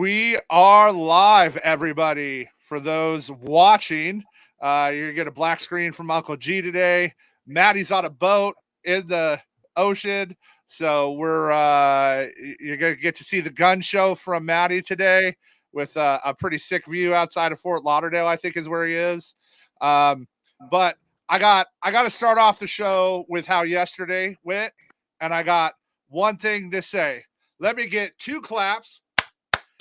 We are live, everybody. For those watching, you're get a black screen from Uncle G today. Maddie's on a boat in the ocean, so you're gonna get to see the gun show from Maddie today with a pretty sick view outside of Fort Lauderdale. I think is where he is. But I got to start off the show with how yesterday went, and I got one thing to say. Let me get 2 claps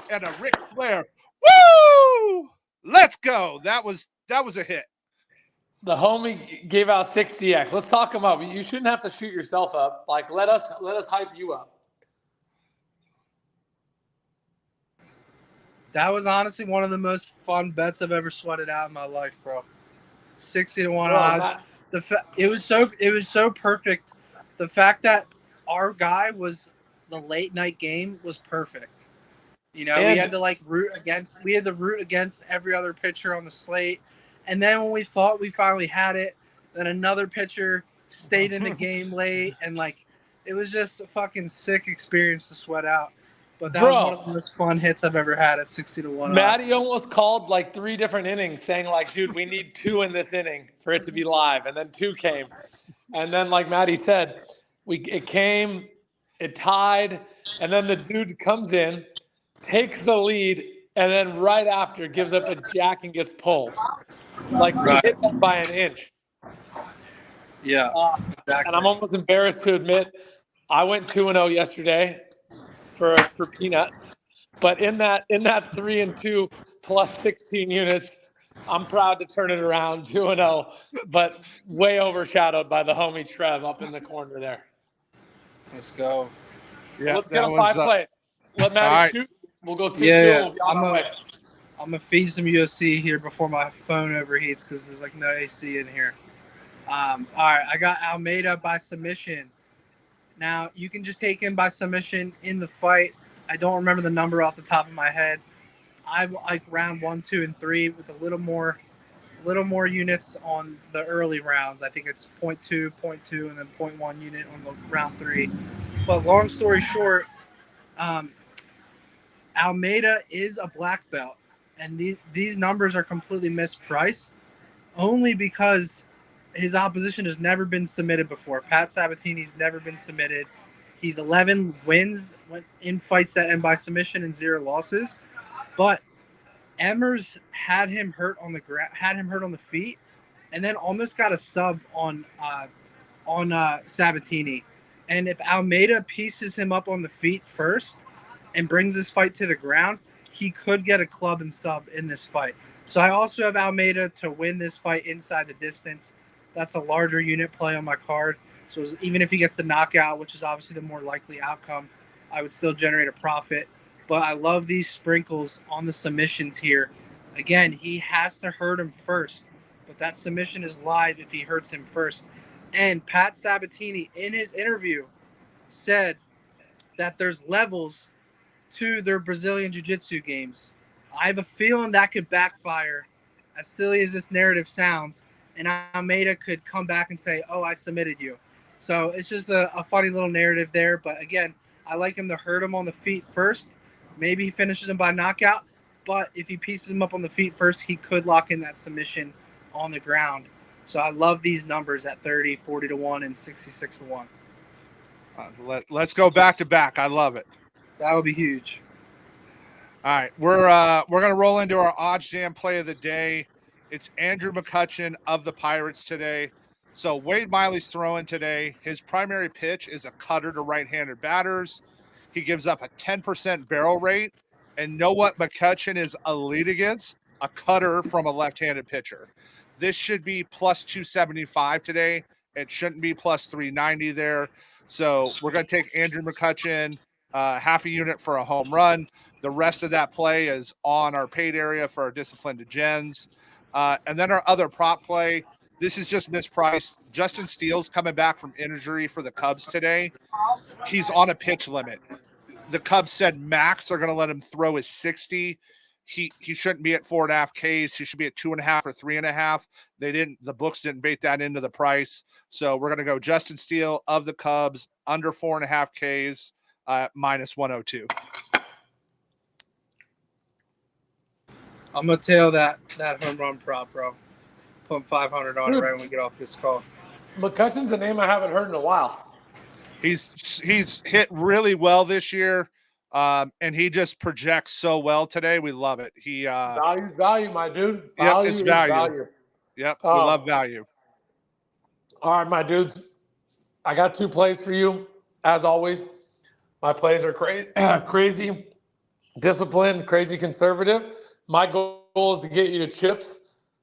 and a Ric Flair. Woo! Let's go. That was a hit. The homie gave out 6DX. Let's talk him up. You shouldn't have to shoot yourself up. Like let us hype you up. That was honestly one of the most fun bets I've ever sweated out in my life, bro. 60-1 odds. It was so perfect. The fact that our guy was the late night game was perfect. You know, we had to root against every other pitcher on the slate. And then when we thought we finally had it, then another pitcher stayed in the game late, and it was just a fucking sick experience to sweat out. But that was one of the most fun hits I've ever had at 60-1 Maddie almost called 3 different innings saying dude, we need 2 in this inning for it to be live. And then 2 came. And then like Maddie said, it came, it tied, and then the dude comes in, takes the lead, and then right after gives up a jack and gets pulled. We hit that by an inch. Yeah, exactly. And I'm almost embarrassed to admit I went 2-0 yesterday for peanuts. But in that 3-2 plus 16 units, I'm proud to turn it around 2-0, but way overshadowed by the homie Trev up in the corner there. Let's go. Yeah, let's get a 5 play. Let Maddie shoot. We'll go 2-2. We'll be on our way. I'm going to feed some UFC here before my phone overheats because there's no AC in here. All right, I got Almeida by submission. Now, you can just take him by submission in the fight. I don't remember the number off the top of my head. I like round 1, 2, and 3 with a little more units on the early rounds. I think it's 0.2, 0.2, and then 0.1 unit on the round 3. But long story short, Almeida is a black belt, and these numbers are completely mispriced only because his opposition has never been submitted before. Pat Sabatini's never been submitted. He's 11 wins in fights that end by submission and 0 losses. But Emmers had him hurt on the feet, and then almost got a sub on Sabatini. And if Almeida pieces him up on the feet first and brings this fight to the ground, he could get a club and sub in this fight. So I also have Almeida to win this fight inside the distance. That's a larger unit play on my card. So even if he gets the knockout, which is obviously the more likely outcome, I would still generate a profit. But I love these sprinkles on the submissions here. Again, he has to hurt him first, but that submission is live if he hurts him first. And Pat Sabatini, in his interview, said that there's levels to their Brazilian Jiu-Jitsu games. I have a feeling that could backfire, as silly as this narrative sounds, and Almeida could come back and say, oh, I submitted you. So it's just a funny little narrative there. But again, I like him to hurt him on the feet first. Maybe he finishes him by knockout. But if he pieces him up on the feet first, he could lock in that submission on the ground. So I love these numbers at 30, 40-1, and 66-1. Let's go back to back. I love it. That would be huge. All right, we're gonna roll into our odds jam play of the day. It's Andrew McCutchen of the Pirates today. So Wade Miley's throwing today. His primary pitch is a cutter to right-handed batters. He gives up a 10% barrel rate. And know what McCutchen is elite against? A cutter from a left-handed pitcher. This should be plus 275 today. It shouldn't be plus 390 there. So we're going to take Andrew McCutchen, half a unit for a home run. The rest of that play is on our paid area for our disciplined gens. And then our other prop play, this is just mispriced. Justin Steele's coming back from injury for the Cubs today. He's on a pitch limit. The Cubs said max are going to let him throw his 60. He shouldn't be at 4.5 Ks. He should be at 2.5 or 3.5. The books didn't bake that into the price. So we're going to go Justin Steele of the Cubs under 4.5 Ks, minus 102. I'm gonna tail that home run prop, bro. Put 500 on it Dude. right when we get off this call. McCutcheon's a name I haven't heard in a while. He's hit really well this year, and he just projects so well today. We love it. He Value, my dude. Yep, it's is value. Yep, we love value. All right, my dudes. I got 2 plays for you. As always, my plays are crazy, disciplined, crazy conservative. My goal is to get you to chips,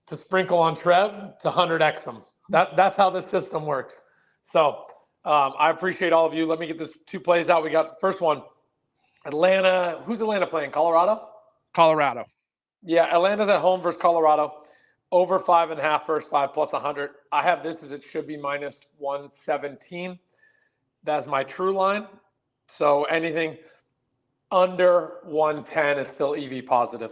to sprinkle on Trev, to 100x them. That's how this system works. So I appreciate all of you. Let me get this 2 plays out. We got the first one. Atlanta. Who's Atlanta playing? Colorado? Colorado. Yeah, Atlanta's at home versus Colorado. Over 5.5 first 5 plus 100. I have this as it should be minus 117. That's my true line. So anything under 110 is still EV positive.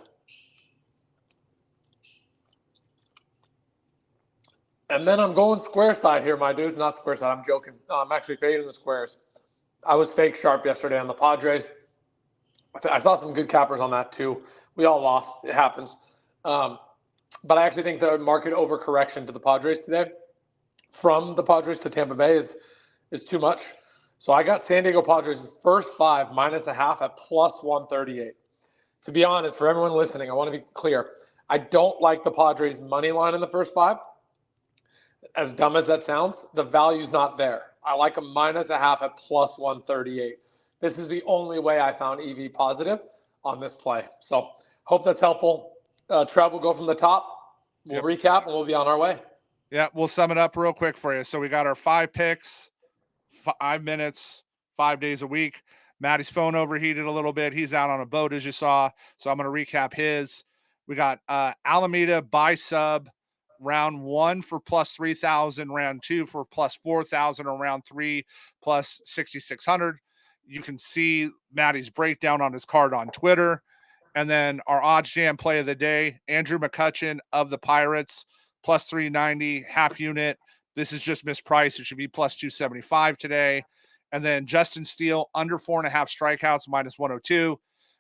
And then I'm going square side here, my dudes. Not square side. I'm joking. I'm actually fading the squares. I was fake sharp yesterday on the Padres. I saw some good cappers on that too. We all lost. It happens. But I actually think the market overcorrection to the Padres today, from the Padres to Tampa Bay, is too much. So I got San Diego Padres first 5 minus a half at plus 138. To be honest, for everyone listening, I want to be clear. I don't like the Padres money line in the first 5. As dumb as that sounds, the value's not there. I like a minus a half at plus 138. This is the only way I found EV positive on this play. So hope that's helpful. Trev will go from the top. We'll recap and we'll be on our way. Yeah, we'll sum it up real quick for you. So we got our 5 picks, 5 minutes, 5 days a week. Matty's phone overheated a little bit. He's out on a boat, as you saw. So I'm going to recap his. We got Alameda buy sub round 1 for plus 3,000, round 2 for plus 4,000, or round 3 plus 6,600. You can see Matty's breakdown on his card on Twitter. And then our odds jam play of the day, Andrew McCutchen of the Pirates, plus 390, half unit. This is just mispriced. It should be plus 275 today. And then Justin Steele, under 4.5 strikeouts, minus 102.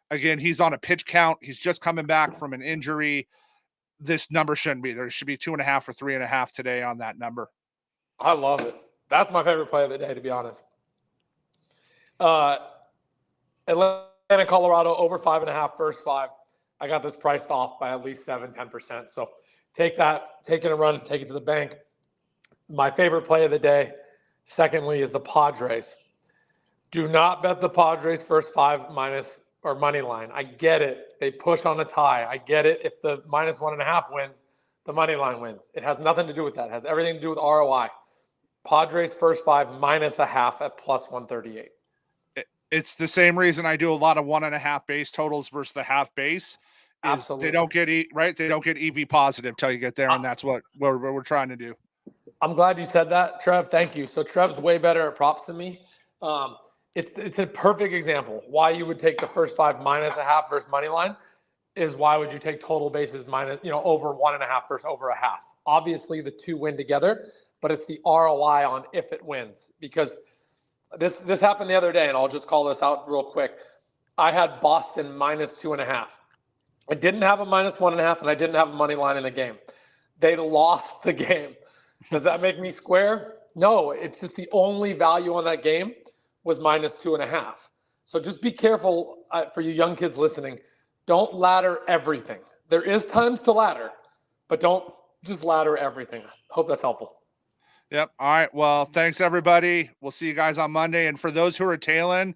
Again, he's on a pitch count. He's just coming back from an injury. This number shouldn't be. There should be 2.5 or 3.5 today on that number. I love it. That's my favorite play of the day, to be honest. Atlanta, Colorado, over 5.5 first 5. I got this priced off by at least 7-10%. So take that, take it and run, take it to the bank. My favorite play of the day, secondly, is the Padres. Do not bet the Padres first 5 minus or money line. I get it. They push on a tie. I get it. If the minus 1.5 wins, the money line wins. It has nothing to do with that. It has everything to do with ROI. Padres first 5 minus a half at plus 138. It's the same reason I do a lot of 1.5 base totals versus the half base. Absolutely. They don't get They don't get EV positive till you get there, and that's what we're trying to do. I'm glad you said that, Trev. Thank you. So Trev's way better at props than me. It's a perfect example. Why you would take the first 5 minus a half versus money line is why would you take total bases minus, over 1.5 versus over a half. Obviously, the 2 win together, but it's the ROI on if it wins, because this happened the other day, and I'll just call this out real quick. I had Boston minus 2.5. I didn't have a minus 1.5, and I didn't have a money line in the game. They lost the game. Does that make me square? No, it's just the only value on that game was minus 2.5. So just be careful for you young kids listening. Don't ladder everything. There is times to ladder, but don't just ladder everything. Hope that's helpful. Yep. All right. Well, thanks everybody. We'll see you guys on Monday. And for those who are tailing,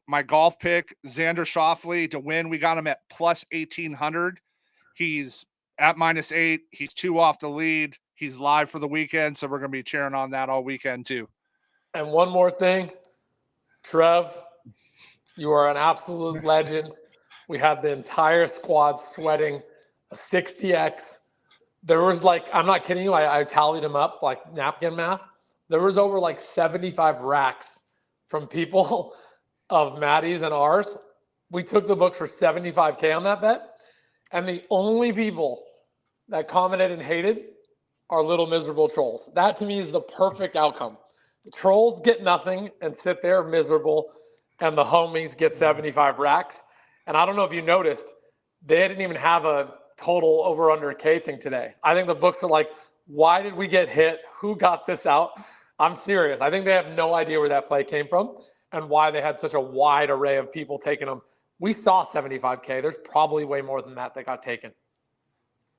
my golf pick, Xander Schauffele to win. We got him at plus 1,800. He's at minus 8. He's 2 off the lead. He's live for the weekend, so we're going to be cheering on that all weekend too. And one more thing, Trev, you are an absolute legend. We had the entire squad sweating a 60X. There was I'm not kidding you, I tallied them up like napkin math. There was over 75 racks from people of Matty's and ours. We took the book for 75K on that bet. And the only people that commented and hated are little miserable trolls. That to me is the perfect outcome. The trolls get nothing and sit there miserable, and the homies get 75 racks. And I don't know if you noticed, they didn't even have a total over under K thing today. I think the books are like, why did we get hit? Who got this out? I'm serious. I think they have no idea where that play came from and why they had such a wide array of people taking them. We saw 75K. There's probably way more than that got taken.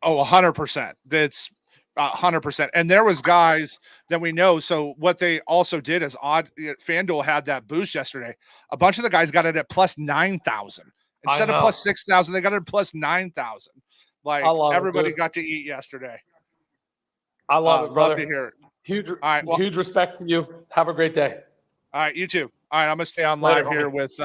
Oh, 100%. That's 100%. And there was guys that we know. So what they also did is FanDuel had that boost yesterday. A bunch of the guys got it at plus 9,000 instead of plus 6,000. They got it at plus 9,000. Like everybody got to eat yesterday. I love it, brother. Love to hear it. Huge respect to you. Have a great day. All right, you too. All right, I'm gonna stay on live here with